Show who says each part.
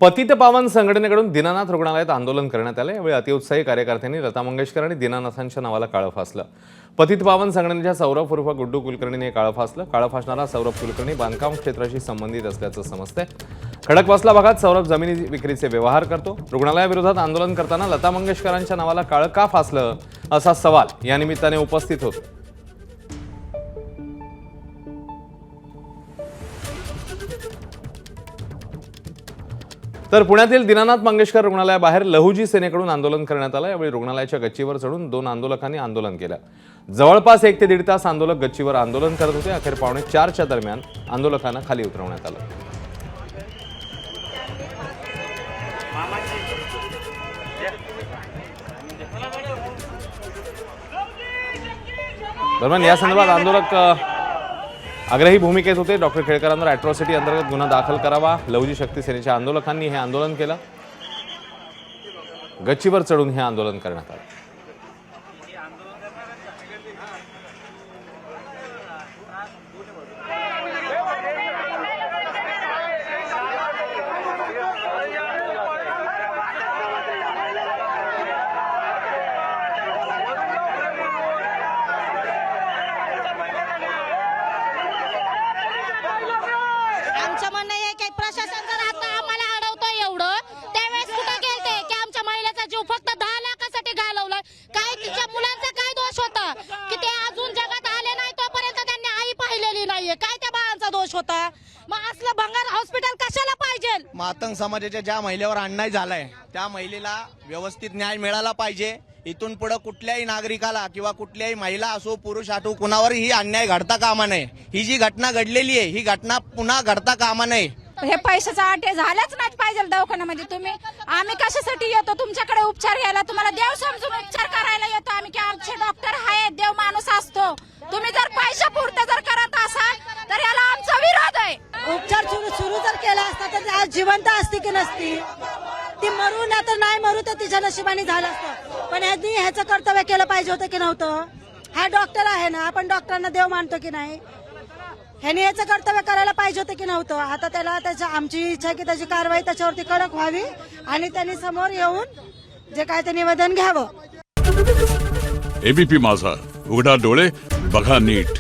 Speaker 1: पतित पावन संघटनेकडून दीनानाथ रुग्णालयात आंदोलन करण्यात आले। यावेळी अतिउत्साही कार्यकर्त्यांनी लता मंगेशकर आणि दीनानाथांच्या नावाला काळं फासलं। पतित पावन संघटनेच्या सौरभ उर्फ गुड्डू कुलकर्णीने हे काळं फासलं। काळं फासणारा सौरभ कुलकर्णी बांधकाम क्षेत्राशी संबंधित असल्याचं समजतंय। खडकवासला भागात सौरभ जमिनी विक्रीचे व्यवहार करतो। रुग्णालयाविरोधात आंदोलन करताना लता मंगेशकरांच्या नावाला काळं का फासलं असा सवाल या निमित्ताने उपस्थित होतो। तर पुण्यातील दीनानाथ मंगेशकर रुग्णालयाबाहेर लहुजी सेनेकडून आंदोलन करण्यात आलं। यावेळी रुग्णालयाच्या गच्चीवर चढून 2 आंदोलकांनी आंदोलन केलं। जवळपास 1 ते 1.5 तास आंदोलक गच्चीवर आंदोलन करत होते। अखेर 3:45च्या दरम्यान आंदोलकांना खाली उतरवण्यात आलं। दरम्यान या संदर्भात आंदोलक आग्रही भूमिकेत होते। डॉक्टर खेळकरांवर अॅट्रॉसिटी अंतर्गत गुन्हा दाखल करावा। लहुजी शक्ती सेनेच्या आंदोलकांनी हे आंदोलन केलं। गच्चीवर चढून हे आंदोलन करण्यात आलं।
Speaker 2: आमचं म्हणणं आहे की प्रशासन जर आता आम्हाला अडवतोय एवढं, त्यावेळेस कुठे गेलते की आमच्या महिलेचा जीव फक्त 10 लाखासाठी घालवलाय? काय तिच्या मुलांचा काय दोष होता की ते अजून जगात आले नाही तोपर्यंत त्यांनी आई पाहिलेली नाहीये? काय त्या बाळांचा दोष होता? मग असलं भंगार हॉस्पिटल कशाला पाहिजे?
Speaker 3: मातंग समाजाच्या ज्या महिलेवर अन्याय झालाय त्या महिलेला व्यवस्थित न्याय मिळाला पाहिजे। इथून पुढे कुठल्याही नागरिकाला किंवा कुठल्याही महिला असो पुरुष असो कुणावरही ही अन्याय घडता कामा नये। ही जी घटना घडलेली आहे ही घटना पुन्हा घडता कामा नये।
Speaker 4: हे पैशाचा आटे झाल्याच नाही पाहिजे दवाखान्यामध्ये। तुम्ही आम्ही कशासाठी येतो तुमच्याकडे उपचार घ्यायला? तुम्हाला देव समजून उपचार करायला येतो आम्ही की आमचे डॉक्टर आहेत, देव माणूस असतो। तुम्ही जर पैशा पुरते जर करत असाल तर याला आमचा विरोध आहे।
Speaker 5: उपचार सुरू जर केला असता तर आज जिवंत असती की नसती? ती मरू ना तर नाही मरू तर तिच्या नशिबाने झालं असतं। पण ह्यांनी ह्याचं कर्तव्य केलं पाहिजे होतं की नव्हतं? हा डॉक्टर आहे ना, आपण डॉक्टरांना देव मानतो की नाही? ह्याने याचं कर्तव्य करायला पाहिजे होतं की नव्हतं? आता त्याला आमची इच्छा आहे की त्याची कारवाई त्याच्यावरती कडक व्हावी आणि त्यांनी समोर येऊन जे काय ते निवेदन घ्यावं।
Speaker 6: एबीपी माझा, उघडा डोळे बघा नीट।